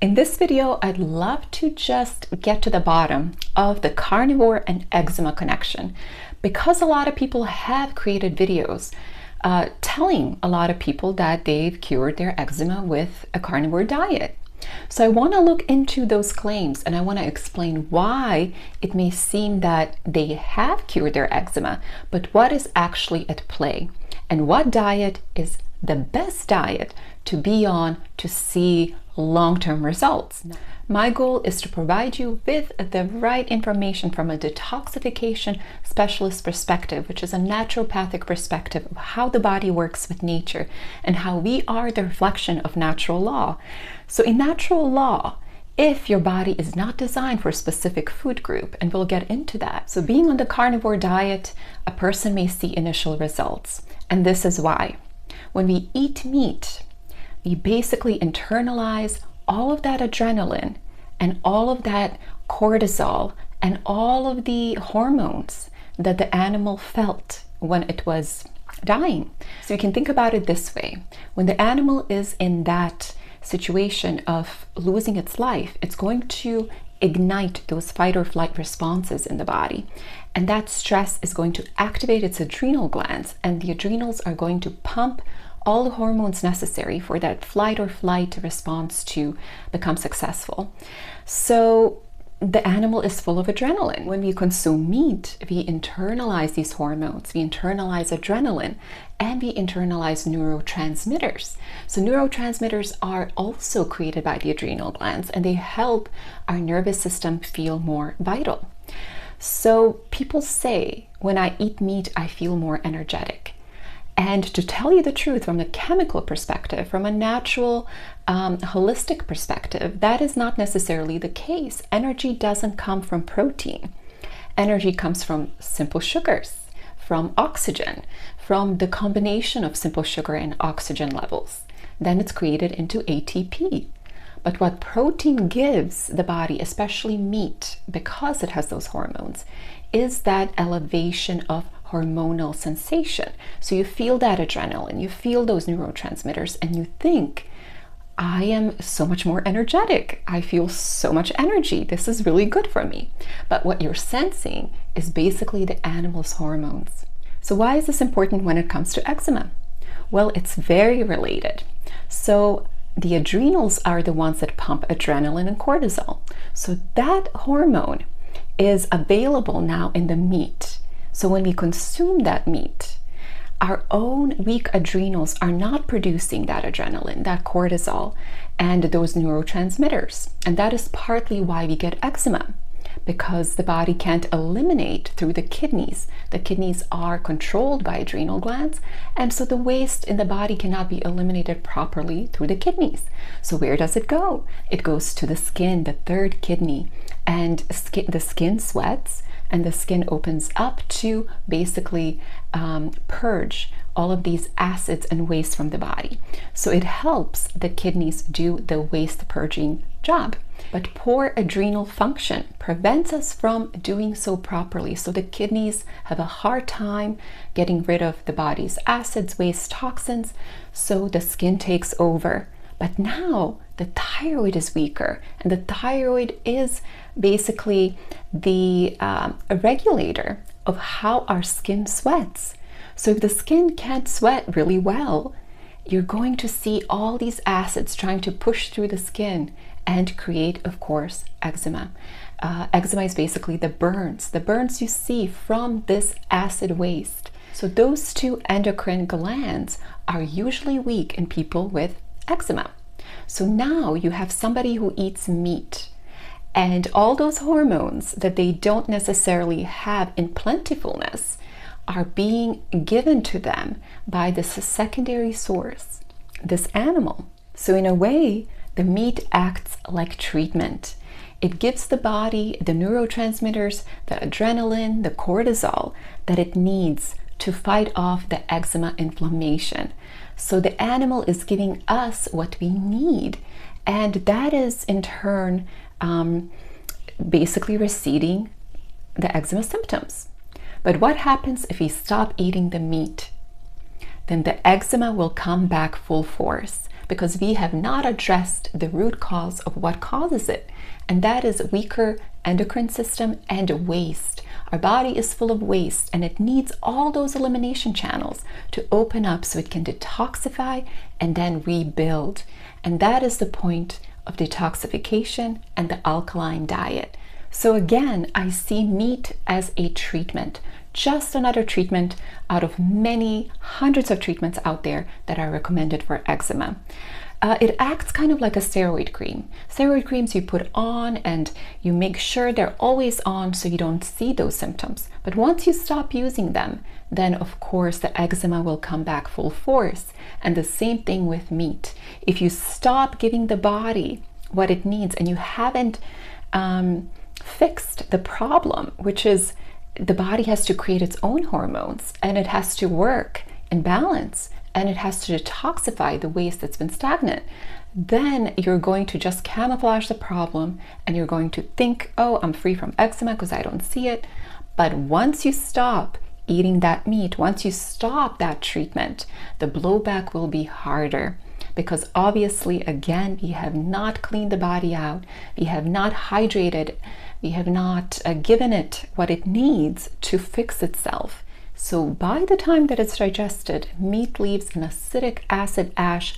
In this video, I'd love to just get to the bottom of the carnivore and eczema connection, because a lot of people have created videos telling a lot of people that they've cured their eczema with a carnivore diet. So I want to look into those claims, and I want to explain why it may seem that they have cured their eczema, but what is actually at play, and what diet is the best diet to be on to see long-term results. My goal is to provide you with the right information from a detoxification specialist perspective, which is a naturopathic perspective of how the body works with nature and how we are the reflection of natural law. So in natural law, if your body is not designed for a specific food group, and we'll get into that. So being on the carnivore diet, a person may see initial results, and this is why. When we eat meat, we basically internalize all of that adrenaline and all of that cortisol and all of the hormones that the animal felt when it was dying. So you can think about it this way. When the animal is in that situation of losing its life, it's going to ignite those fight or flight responses in the body. And that stress is going to activate its adrenal glands, and the adrenals are going to pump all the hormones necessary for that flight or flight response to become successful. So the animal is full of adrenaline. When we consume meat, we internalize these hormones, we internalize adrenaline, and we internalize neurotransmitters. So neurotransmitters are also created by the adrenal glands, and they help our nervous system feel more vital. So people say, when I eat meat, I feel more energetic. And to tell you the truth, from a chemical perspective, from a natural, holistic perspective, that is not necessarily the case. Energy doesn't come from protein. Energy comes from simple sugars, from oxygen, from the combination of simple sugar and oxygen levels. Then it's created into ATP. But what protein gives the body, especially meat, because it has those hormones, is that elevation of hormonal sensation. So you feel that adrenaline, you feel those neurotransmitters, and you think, I am so much more energetic. I feel so much energy. This is really good for me. But what you're sensing is basically the animal's hormones. So why is this important when it comes to eczema? Well, it's very related. So the adrenals are the ones that pump adrenaline and cortisol. So that hormone is available now in the meat. So when we consume that meat, our own weak adrenals are not producing that adrenaline, that cortisol, and those neurotransmitters. And that is partly why we get eczema, because the body can't eliminate through the kidneys. The kidneys are controlled by adrenal glands, and so the waste in the body cannot be eliminated properly through the kidneys. So where does it go? It goes to the skin, the third kidney, and the skin sweats, and the skin opens up to basically purge all of these acids and waste from the body. So it helps the kidneys do the waste purging job. But poor adrenal function prevents us from doing so properly. So the kidneys have a hard time getting rid of the body's acids, waste, toxins. So the skin takes over. But now the thyroid is weaker, and the thyroid is basically the regulator of how our skin sweats. So if the skin can't sweat really well, you're going to see all these acids trying to push through the skin and create, of course, eczema. Eczema is basically the burns you see from this acid waste. So those two endocrine glands are usually weak in people with eczema. So now you have somebody who eats meat, and all those hormones that they don't necessarily have in plentifulness are being given to them by this secondary source, this animal. So in a way, the meat acts like treatment. It gives the body the neurotransmitters, the adrenaline, the cortisol that it needs to fight off the eczema inflammation. So the animal is giving us what we need, and that is in turn basically receding the eczema symptoms. But what happens if we stop eating the meat? Then the eczema will come back full force, because we have not addressed the root cause of what causes it, and that is weaker endocrine system and waste. Our body is full of waste, and it needs all those elimination channels to open up so it can detoxify and then rebuild. And that is the point of detoxification and the alkaline diet. So again, I see meat as a treatment, just another treatment out of many hundreds of treatments out there that are recommended for eczema. It acts kind of like a steroid cream. Steroid creams you put on and you make sure they're always on so you don't see those symptoms. But once you stop using them, then of course the eczema will come back full force. And the same thing with meat. If you stop giving the body what it needs and you haven't fixed the problem, which is the body has to create its own hormones and it has to work in balance, and it has to detoxify the waste that's been stagnant, then you're going to just camouflage the problem and you're going to think, oh, I'm free from eczema because I don't see it. But once you stop eating that meat, once you stop that treatment, the blowback will be harder, because obviously, again, we have not cleaned the body out, we have not hydrated, we have not given it what it needs to fix itself. So by the time that it's digested, meat leaves an acidic acid ash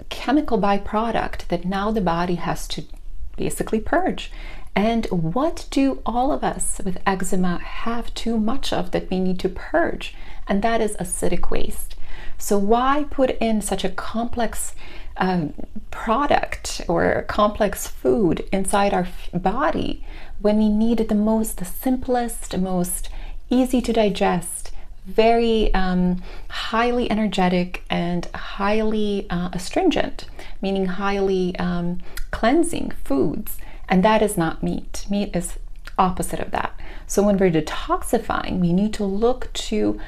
chemical byproduct that now the body has to basically purge. And what do all of us with eczema have too much of that we need to purge? And that is acidic waste. So why put in such a complex product or complex food inside our body when we need the simplest, most easy to digest, very highly energetic and highly astringent, meaning highly cleansing foods? And that is not meat. Meat is opposite of that. So when we're detoxifying, we need to look to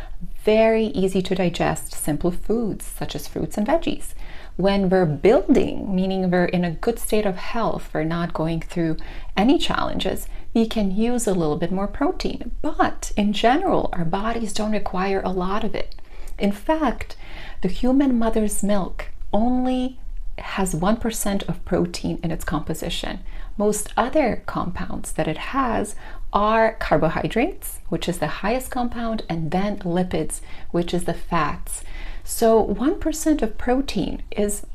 very easy to digest simple foods such as fruits and veggies. When we're building, meaning we're in a good state of health, we're not going through any challenges, we can use a little bit more protein. But in general, our bodies don't require a lot of it. In fact, the human mother's milk only has 1% of protein in its composition. Most other compounds that it has are carbohydrates, which is the highest compound, and then lipids, which is the fats. So 1% of protein is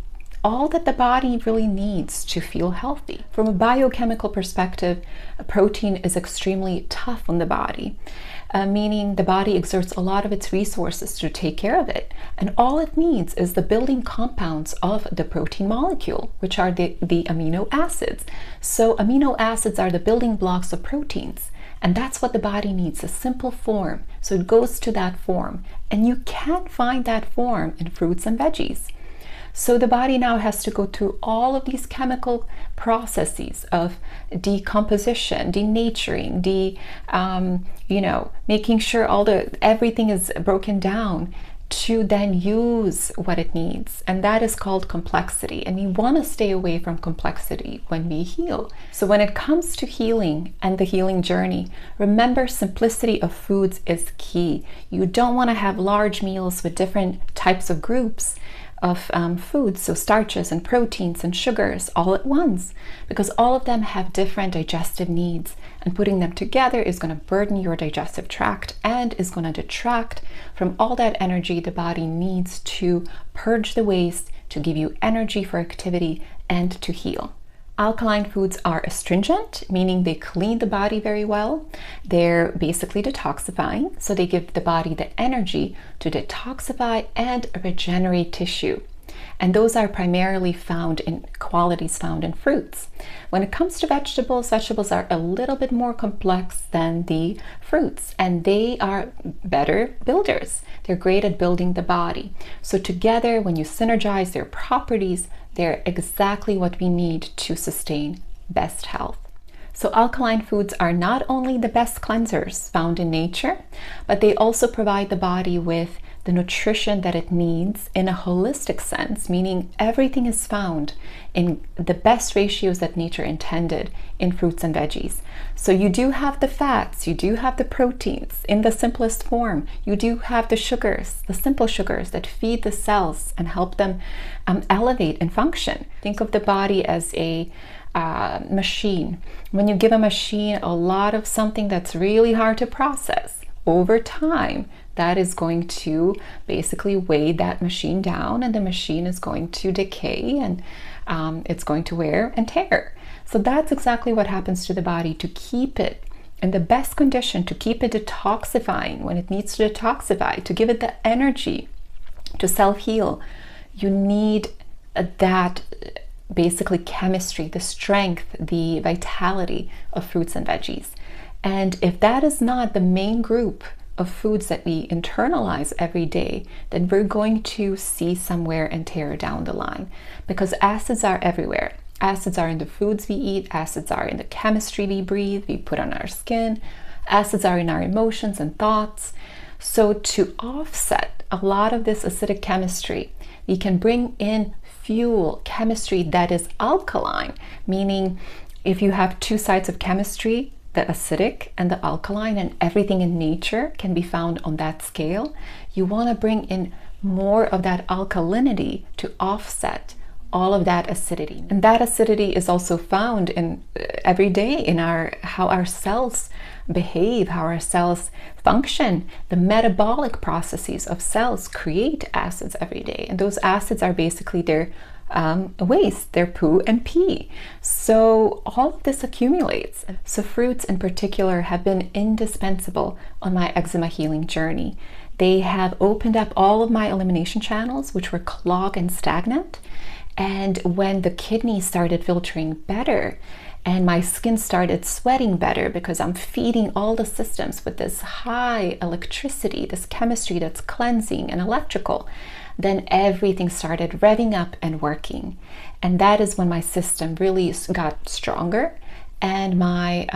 all that the body really needs to feel healthy. From a biochemical perspective, protein is extremely tough on the body, meaning the body exerts a lot of its resources to take care of it. And all it needs is the building compounds of the protein molecule, which are the amino acids. So amino acids are the building blocks of proteins. And that's what the body needs, a simple form. So it goes to that form. And you can find that form in fruits and veggies. So the body now has to go through all of these chemical processes of decomposition, denaturing, making sure everything is broken down to then use what it needs. And that is called complexity. And we want to stay away from complexity when we heal. So when it comes to healing and the healing journey, remember, simplicity of foods is key. You don't want to have large meals with different types of groups of foods, so starches and proteins and sugars all at once, because all of them have different digestive needs, and putting them together is going to burden your digestive tract and is going to detract from all that energy the body needs to purge the waste, to give you energy for activity and to heal. Alkaline foods are astringent, meaning they clean the body very well. They're basically detoxifying, so they give the body the energy to detoxify and regenerate tissue. And those are primarily found in qualities found in fruits. When it comes to vegetables, vegetables are a little bit more complex than the fruits, and they are better builders. They're great at building the body. So together, when you synergize their properties, they're exactly what we need to sustain best health. So alkaline foods are not only the best cleansers found in nature, but they also provide the body with the nutrition that it needs in a holistic sense, meaning everything is found in the best ratios that nature intended in fruits and veggies. So you do have the fats, you do have the proteins in the simplest form, you do have the sugars, the simple sugars that feed the cells and help them elevate and function. Think of the body as a machine. When you give a machine a lot of something that's really hard to process, over time, that is going to basically weigh that machine down, and the machine is going to decay, and it's going to wear and tear. So that's exactly what happens to the body. To keep it in the best condition, to keep it detoxifying when it needs to detoxify, to give it the energy to self-heal, you need that basically chemistry, the strength, the vitality of fruits and veggies. And if that is not the main group of foods that we internalize every day, then we're going to see some wear and tear down the line, because acids are everywhere. Acids are in the foods we eat, acids are in the chemistry we breathe, we put on our skin, acids are in our emotions and thoughts. So to offset a lot of this acidic chemistry, we can bring in fuel chemistry that is alkaline, meaning if you have two sides of chemistry, the acidic and the alkaline, and everything in nature can be found on that scale, you want to bring in more of that alkalinity to offset all of that acidity. And that acidity is also found in every day in how our cells behave, how our cells function. The metabolic processes of cells create acids every day, and those acids are basically their waste, their poo and pee. So all of this accumulates. So fruits in particular have been indispensable on my eczema healing journey. They have opened up all of my elimination channels, which were clogged and stagnant. And when the kidneys started filtering better and my skin started sweating better, because I'm feeding all the systems with this high electricity, this chemistry that's cleansing and electrical, then everything started revving up and working. And that is when my system really got stronger and my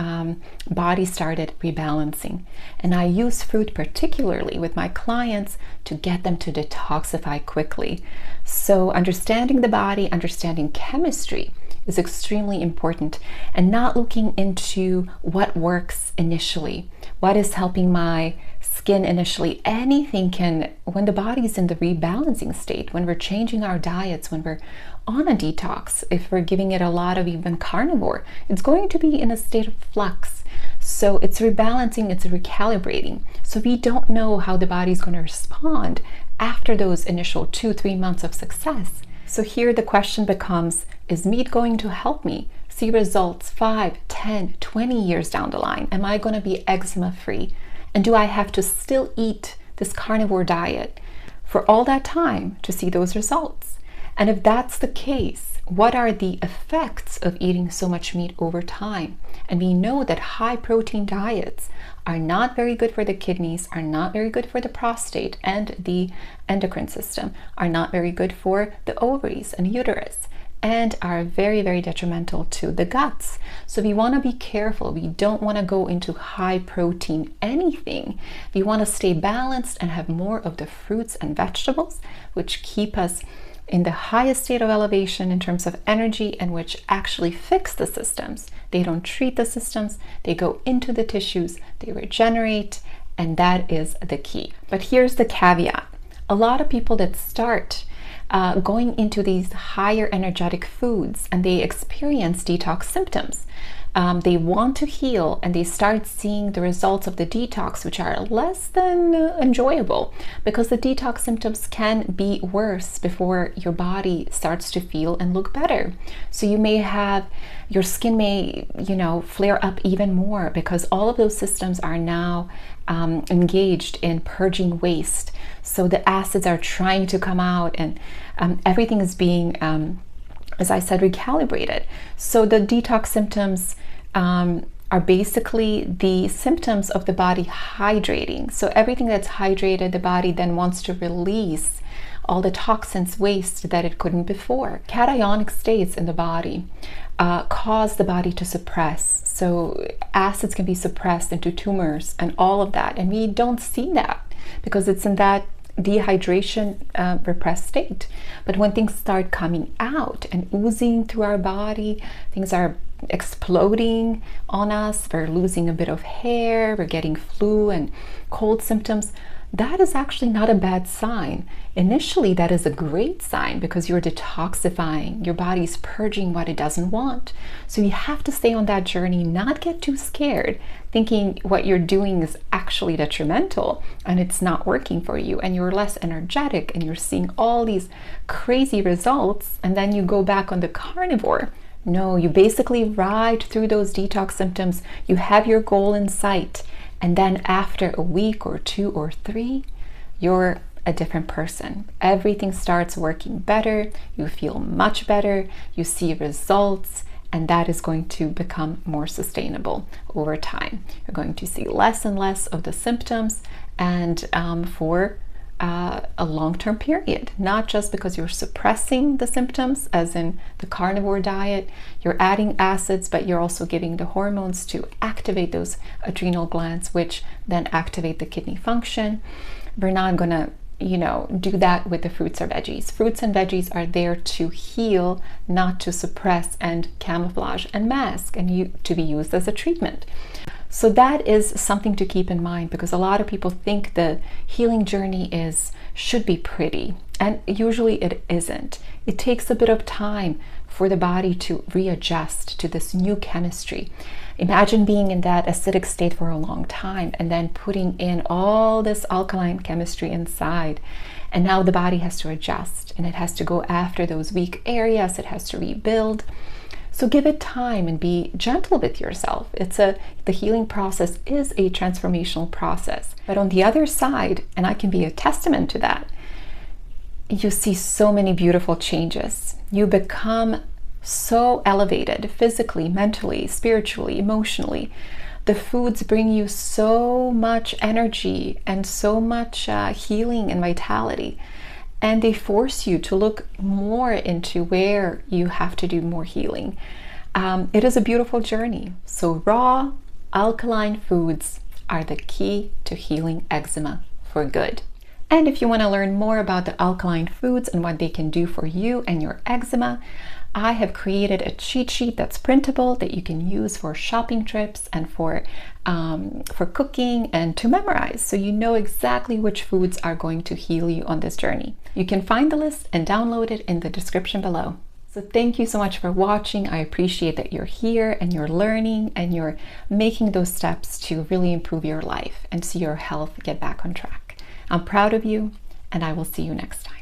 body started rebalancing. And I use fruit particularly with my clients to get them to detoxify quickly. So understanding the body, understanding chemistry is extremely important, and not looking into what works initially, what is helping my skin initially. Anything can, when the body's in the rebalancing state, when we're changing our diets, when we're on a detox, if we're giving it a lot of even carnivore, it's going to be in a state of flux. So it's rebalancing, it's recalibrating. So we don't know how the body's going to respond after those initial 2-3 months of success. So here the question becomes, is meat going to help me see results 5, 10, 20 years down the line? Am I going to be eczema free? And do I have to still eat this carnivore diet for all that time to see those results? And if that's the case, what are the effects of eating so much meat over time? And we know that high protein diets are not very good for the kidneys, are not very good for the prostate and the endocrine system, are not very good for the ovaries and uterus, and are very, very detrimental to the guts. So we want to be careful. We don't want to go into high protein anything. We want to stay balanced and have more of the fruits and vegetables, which keep us in the highest state of elevation in terms of energy, and which actually fix the systems. They don't treat the systems, they go into the tissues, they regenerate, and that is the key. But here's the caveat. A lot of people that start going into these higher energetic foods and they experience detox symptoms. They want to heal and they start seeing the results of the detox, which are less than enjoyable, because the detox symptoms can be worse before your body starts to feel and look better. So you may have, your skin may, flare up even more, because all of those systems are now engaged in purging waste. So the acids are trying to come out, and everything is being as I said, recalibrated. So the detox symptoms are basically the symptoms of the body hydrating. So everything that's hydrated, the body then wants to release all the toxins, waste that it couldn't before. Cationic states in the body cause the body to suppress. So acids can be suppressed into tumors and all of that. And we don't see that because it's in that dehydration, repressed state. But when things start coming out and oozing through our body, things are exploding on us, we're losing a bit of hair, we're getting flu and cold symptoms, that is actually not a bad sign. Initially, that is a great sign because you're detoxifying, your body's purging what it doesn't want. So you have to stay on that journey, not get too scared, thinking what you're doing is actually detrimental and it's not working for you, and you're less energetic and you're seeing all these crazy results, and then you go back on the carnivore. No, you basically ride through those detox symptoms, you have your goal in sight, and then after a week or 2 or 3, you're a different person. Everything starts working better, you feel much better, you see results, and that is going to become more sustainable over time. You're going to see less and less of the symptoms, and for a long-term period, not just because you're suppressing the symptoms, as in the carnivore diet, you're adding acids, but you're also giving the hormones to activate those adrenal glands, which then activate the kidney function. We're not gonna, do that with the fruits or veggies. Fruits and veggies are there to heal, not to suppress and camouflage and mask, and to be used as a treatment. So that is something to keep in mind, because a lot of people think the healing journey should be pretty, and usually it isn't. It takes a bit of time for the body to readjust to this new chemistry. Imagine being in that acidic state for a long time and then putting in all this alkaline chemistry inside, and now the body has to adjust and it has to go after those weak areas, it has to rebuild. So give it time and be gentle with yourself. The healing process is a transformational process. But on the other side, and I can be a testament to that, you see so many beautiful changes. You become so elevated physically, mentally, spiritually, emotionally. The foods bring you so much energy and so much healing and vitality. And they force you to look more into where you have to do more healing. It is a beautiful journey. So raw, alkaline foods are the key to healing eczema for good. And if you want to learn more about the alkaline foods and what they can do for you and your eczema, I have created a cheat sheet that's printable that you can use for shopping trips and for cooking and to memorize, so you know exactly which foods are going to heal you on this journey. You can find the list and download it in the description below. So thank you so much for watching. I appreciate that you're here and you're learning and you're making those steps to really improve your life and see your health get back on track. I'm proud of you, and I will see you next time.